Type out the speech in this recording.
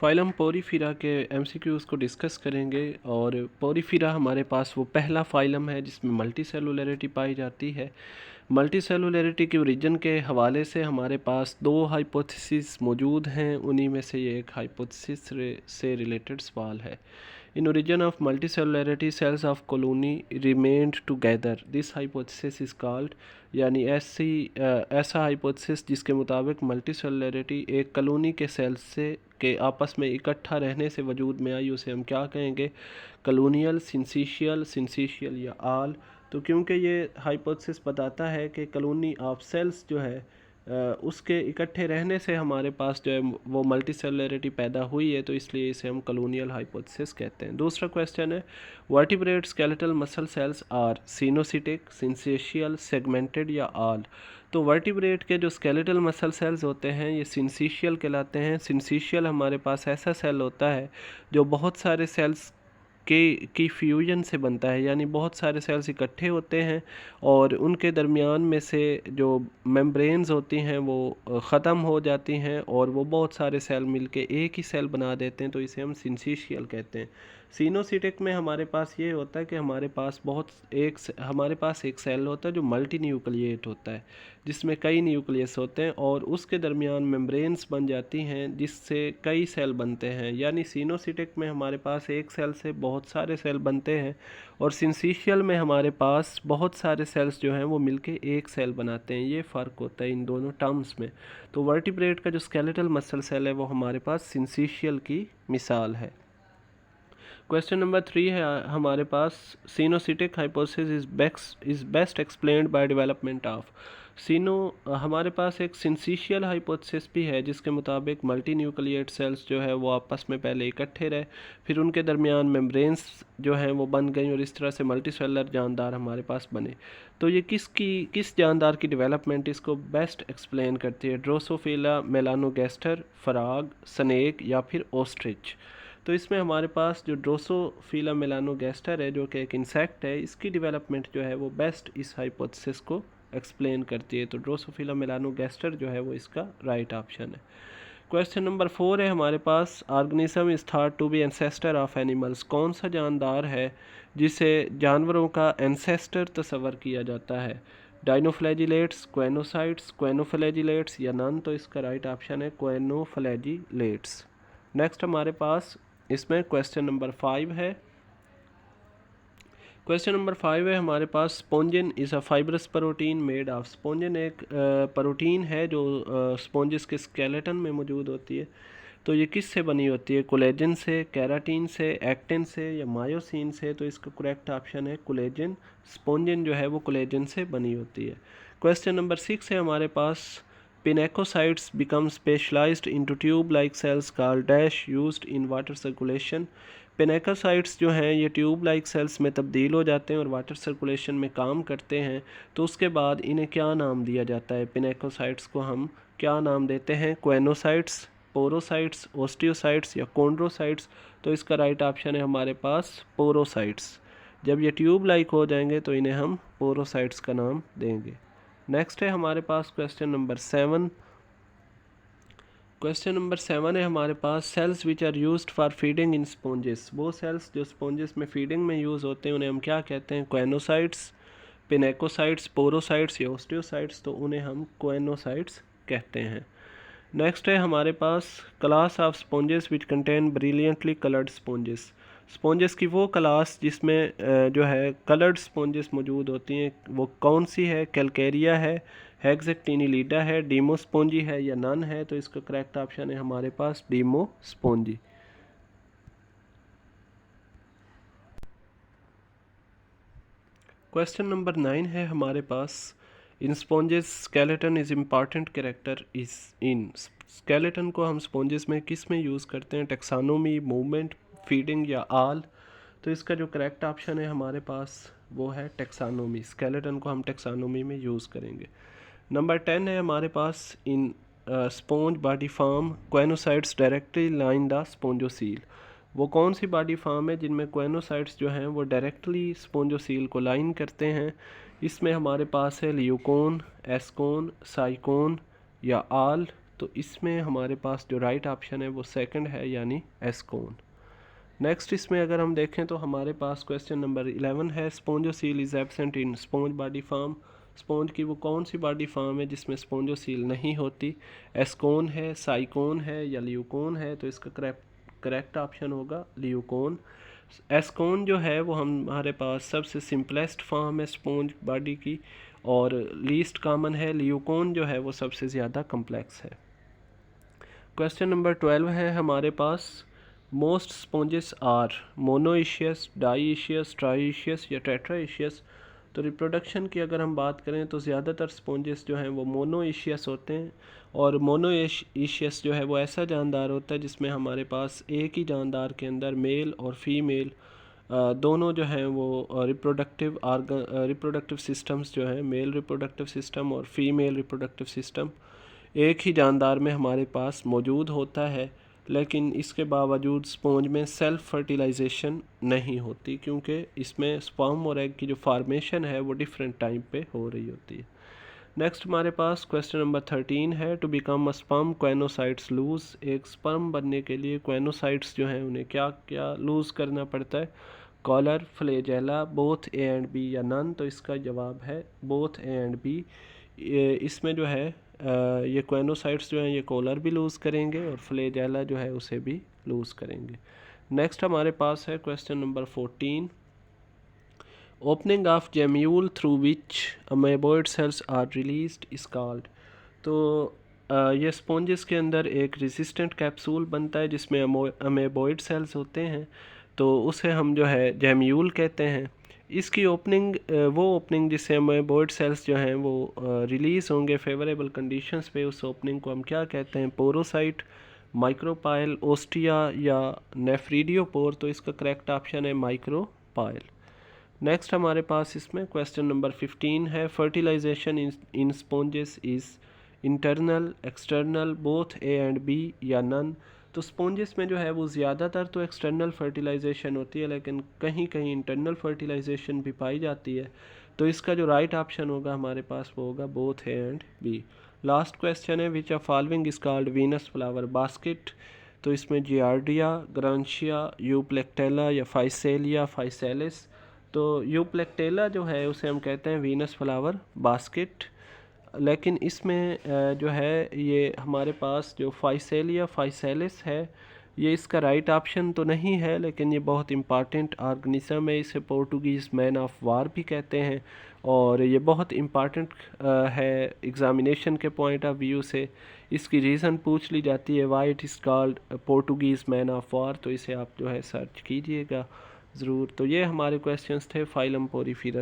Phylum पोरीफिरा के MCQs को discuss करेंगे। और पोरीफिरा हमारे पास वो पहला फाइलम है जिसमें मल्टी सेलुलरिटी पाई जाती है। मल्टी सेलुलरिटी के ओरिजिन के हवाले से हमारे पास दो हाइपोथेसिस मौजूद हैं, उन्हीं में से ये एक हाइपोथेसिस से रिलेटेड सवाल है। In origin of multicellularity cells of colony remained together, this hypothesis is called, यानी ऐसा हाइपोथेसिस जिसके मुताबिक मल्टी सेलुलरिटी एक कॉलोनी के सेल्स से के आपस में इकट्ठा रहने से वजूद में आई, उसे हम क्या कहेंगे? कॉलोनियल, सिंसिशियल या आल। तो क्योंकि ये हाइपोथेसिस बताता है कि कॉलोनी ऑफ सेल्स जो है उसके इकट्ठे रहने से हमारे पास जो है वो मल्टी सेलुलरिटी पैदा हुई है, तो इसलिए इसे हम कॉलोनियल हाइपोथेसिस कहते हैं। दूसरा क्वेश्चन है, vertebrate skeletal muscle cells are coenocytic, syncytial, segmented या आल। तो वर्टिब्रेट के जो स्केलेटल मसल सेल्स होते हैं ये सिंसिशियल कहलाते हैं। सिंसिशियल हमारे पास ऐसा सेल होता है जो बहुत सारे सेल्स की फ्यूजन से बनता है, यानी बहुत सारे सेल्स इकट्ठे होते हैं और उनके दरमियान में से जो मेम्ब्रेन्स होती हैं वो ख़त्म हो जाती हैं और वो बहुत सारे सेल मिलके एक ही सेल बना देते हैं, तो इसे हम सिंसिशियल कहते हैं। सिनोसिटिक में हमारे पास ये होता है कि हमारे पास एक सेल होता है जो मल्टी न्यूक्लिएट होता है, जिसमें कई न्यूक्लियस होते हैं और उसके दरमियान मेम्ब्रेन्स बन जाती हैं जिससे कई सेल बनते हैं। यानी सिनोसिटिक में हमारे पास एक सेल से बहुत सारे सेल बनते हैं और सिंसिशियल में हमारे पास बहुत सारे सेल्स जो हैं वो मिलके एक सेल बनाते हैं। ये फ़र्क होता है इन दोनों टर्म्स में। तो वर्टिब्रेट का जो स्केलेटल मसल सेल है वो हमारे पास सिंसिशियल की मिसाल है। क्वेश्चन नंबर 3 है हमारे पास, coenocytic hypothesis is best explained by development of. हमारे पास एक सिंसिशियल हाइपोथेसिस भी है जिसके मुताबिक मल्टी न्यूक्लिएट सेल्स जो है वो आपस में पहले इकट्ठे रहे, फिर उनके दरमियान मेम्ब्रेन्स जो हैं वो बन गई और इस तरह से मल्टी सेलुलर जानदार हमारे पास बने। तो ये किस जानदार की डेवलपमेंट इसको बेस्ट एक्सप्लेन करती है? ड्रोसोफिला मेलानोगैस्टर, फराग, स्नेक या फिर ऑस्ट्रिच। तो इसमें हमारे पास जो ड्रोसोफिला मेलानोगैस्टर है जो कि एक इंसेक्ट है, इसकी डेवलपमेंट जो है वो बेस्ट इस हाइपोथेसिस को एक्सप्लेन करती है। तो ड्रोसोफिला मेलानोगैस्टर जो है वो इसका राइट ऑप्शन है। क्वेश्चन नंबर 4 है हमारे पास, organism is thought to be ancestor of animals. कौन सा जानदार है जिसे जानवरों का एंसेस्टर तस्वर किया जाता है? डाइनोफ्लैजिलेट्स, क्वेनोसाइट्स, क्वेनोफ्लैजिलेट्स या नन। तो इसका राइट ऑप्शन है क्वेनोफ्लैजिलेट्स। नेक्स्ट हमारे पास इसमें क्वेश्चन नंबर 5 है। क्वेश्चन नंबर 5 है हमारे पास, spongin is a fibrous protein made of. Spongin एक प्रोटीन है जो स्पोंजिस के स्केलेटन में मौजूद होती है। तो ये किस से बनी होती है? कोलेजन से, केराटिन से, एक्टिन से या मायोसिन से। तो इसका करेक्ट ऑप्शन है कोलेजन। स्पोंजिन जो है वो कोलेजन से बनी होती है। क्वेश्चन नंबर 6 है हमारे पास, pinacocytes become specialised into tube like cells called dash used in water circulation. Pinacocytes जो हैं ये ट्यूब लाइक सेल्स में तब्दील हो जाते हैं और वाटर सर्कुलेशन में काम करते हैं, तो उसके बाद इन्हें क्या नाम दिया जाता है? पिनेकोसाइट्स को हम क्या नाम देते हैं? क्वेनोसाइट्स, पोरोसाइट्स, ओस्टियोसाइट्स या कॉन्ड्रोसाइट्स। तो इसका राइट ऑप्शन है हमारे पास पोरोसाइट्स। जब ये ट्यूब लाइक हो जाएंगे तो इन्हें हम पोरोसाइट्स का नाम देंगे। नेक्स्ट है हमारे पास क्वेश्चन नंबर 7। क्वेश्चन नंबर 7 है हमारे पास, cells which are used for feeding in sponges. वो सेल्स जो स्पॉन्जेस में फीडिंग में यूज़ होते हैं उन्हें हम क्या कहते हैं? क्वेनोसाइट्स, पिनेकोसाइट्स, पोरोसाइट्स या ओस्टियोसाइट्स। तो उन्हें हम क्वेनोसाइट्स कहते हैं। नेक्स्ट है हमारे पास, class of sponges which contain brilliantly coloured sponges. Sponges की वो क्लास जिसमें जो है कलर्ड स्पॉन्जेस मौजूद होती हैं वो कौन सी है? कैलकेरिया है, हेक्सेक्टिनिलीडा है, डीमोस्पोंजी है या नन है। तो इसका करेक्ट ऑप्शन है हमारे पास डीमोस्पोंजी। क्वेश्चन नंबर 9 है हमारे पास, in sponges skeleton is important character is in. Skeleton को हम स्पॉन्जेस में किस में यूज़ करते हैं? टेक्सानोमी, मूवमेंट, फीडिंग या आल। तो इसका जो करेक्ट ऑप्शन है हमारे पास वो है टेक्सानोमी। स्केलेटन को हम टेक्सानोमी में यूज़ करेंगे। नंबर 10 है हमारे पास, in sponge body form choanocytes directly line the spongocoel. वो कौन सी बॉडी फॉर्म है जिनमें क्वेनोसाइट्स जो हैं वो डायरेक्टली स्पॉन्जोसील को लाइन करते हैं? इसमें हमारे पास है लियोकोन, एस्कोन, साइकोन या आल। तो इसमें हमारे पास जो राइट ऑप्शन है वो सेकंड है, यानी एस्कोन। नेक्स्ट इसमें अगर हम देखें तो हमारे पास क्वेश्चन नंबर 11 है, स्पोंजोसील is absent in sponge body form. Sponge की वो कौन सी बॉडी फॉर्म है जिसमें स्पोंजोसील नहीं होती? एस्कोन है, साइकोन है या ल्यूकोन है? तो इसका करेक्ट ऑप्शन होगा ल्यूकोन। एस्कोन जो है वो हमारे पास सबसे सिंपलेस्ट फॉर्म है स्पॉन्ज बॉडी की और लीस्ट कॉमन है। ल्यूकोन जो है वो सबसे ज़्यादा कम्प्लेक्स है। क्वेश्चन नंबर 12 है हमारे पास, most sponges are monoecious, dioecious, triecious या टेट्राइशियस। तो रिप्रोडक्शन की अगर हम बात करें तो ज़्यादातर स्पॉन्जेस जो हैं वो मोनोइशियस होते हैं और मोनोइशियस जो है वो ऐसा जानदार होता है जिसमें हमारे पास एक ही जानदार के अंदर मेल और फीमेल दोनों जो हैं वो रिप्रोडक्टिव सिस्टम्स जो हैं, मेल रिप्रोडक्टिव सिस्टम और फीमेल रिप्रोडक्टिव सिस्टम एक ही जानदार में हमारे पास मौजूद होता है। लेकिन इसके बावजूद स्पॉन्ज में सेल्फ फर्टिलाइजेशन नहीं होती क्योंकि इसमें स्पर्म और एग की जो फार्मेशन है वो डिफरेंट टाइम पे हो रही होती है। नेक्स्ट हमारे पास क्वेश्चन नंबर 13 है, टू बिकम अ स्पर्म क्वेनोसाइट्स लूज। एक स्पर्म बनने के लिए क्वेनोसाइट्स जो हैं उन्हें क्या क्या लूज़ करना पड़ता है? Collar, flagella, both A and B या नन? तो इसका जवाब है बोथ ए एंड बी। इसमें जो है ये क्वेनोसाइट्स जो हैं ये कॉलर भी लूज़ करेंगे और फ्लैजेला जो है उसे भी लूज़ करेंगे। नेक्स्ट हमारे पास है question number 14, opening of gemmule through which amoeboid cells are released is called. तो ये स्पॉन्जेस के अंदर एक रेजिस्टेंट कैप्सूल बनता है जिसमें अमेबॉइड सेल्स होते हैं, तो उसे हम जो है जेम्यूल कहते हैं। इसकी ओपनिंग वो ओपनिंग जिससे अमेबॉइड सेल्स जो हैं वो रिलीज़ होंगे फेवरेबल कंडीशंस पे, उस ओपनिंग को हम क्या कहते हैं? पोरोसाइट, माइक्रोपाइल, ओस्टिया या नेफ्रीडियोपोर? तो इसका करेक्ट ऑप्शन है माइक्रोपाइल। नेक्स्ट हमारे पास इसमें क्वेश्चन नंबर 15 है, fertilisation in sponges is internal, external, both A and B या नन? तो स्पॉन्जेस में जो है वो ज़्यादातर तो एक्सटर्नल फर्टिलाइजेशन होती है लेकिन कहीं कहीं इंटरनल फर्टिलाइजेशन भी पाई जाती है। तो इसका जो राइट ऑप्शन होगा हमारे पास वो होगा both A and B. Last question है, which of following is called Venus flower basket. तो इसमें जियार्डिया, ग्रांशिया, यूप्लेक्टेला या फाइसेलिया, फाइसेलिस? तो यूप्लेक्टेला जो है उसे हम कहते हैं वीनस फ्लावर बास्केट, लेकिन इसमें जो है ये हमारे पास जो फाइसेलिया फाइसेलिस है ये इसका राइट ऑप्शन तो नहीं है, लेकिन ये बहुत इम्पॉर्टेंट ऑर्गेनिज्म है। इसे पोर्टुगीज़ मैन ऑफ वार भी कहते हैं और ये बहुत इम्पॉर्टेंट है एग्ज़ामिनेशन के पॉइंट ऑफ व्यू से। इसकी रीज़न पूछ ली जाती है, why it is called Portuguese man of war, तो इसे आप जो है सर्च कीजिएगा ज़रूर। तो ये हमारे क्वेश्चंस थे फाइलम पोरिफेरस।